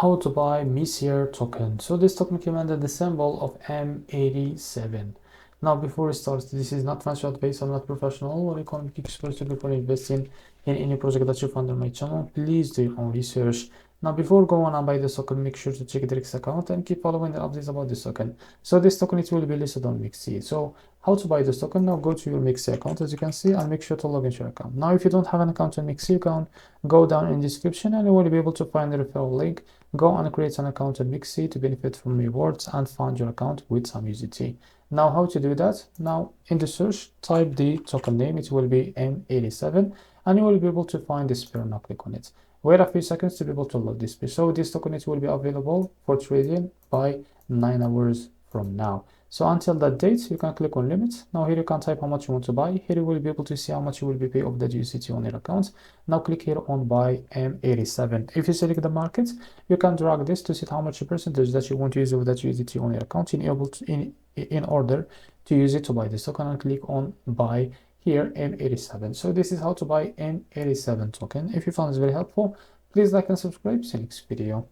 how to buy MEXC token. So this token came under the symbol of M87. Now before we start, this is not financial advice. I'm not professional or economic expert. Before investing in any project that you find on my channel, please do your own research. Now before going on buy this token, make sure to check the REFERRAL account and keep following the updates about this token. So this token, it will be listed on MEXC. So how to buy this token? Now go to your MEXC account, as you can see, and make sure to log into your account. Now if you don't have an account on MEXC, you can go down in the description and you will be able to find the referral link. Go and create an account on MEXC to benefit from rewards and fund your account with some USDT. Now how to do that? Now in the search, type the token name. It will be M87 and you will be able to find this pair. Now click on it. Wait a few seconds to be able to load this pair. So this token, it will be available for trading by 9 hours from now. So until that date, you can click on limit. Now here you can type how much you want to buy. Here you will be able to see how much you will be paid of the USDT on your account. Now click here on buy M87. If you select the market, you can drag this to set how much percentage that you want to use of that USDT on your account in order to use it to buy this token, and click on buy here M87. So this is how to buy M87 token. If you found this very helpful, please like and subscribe. See you next video.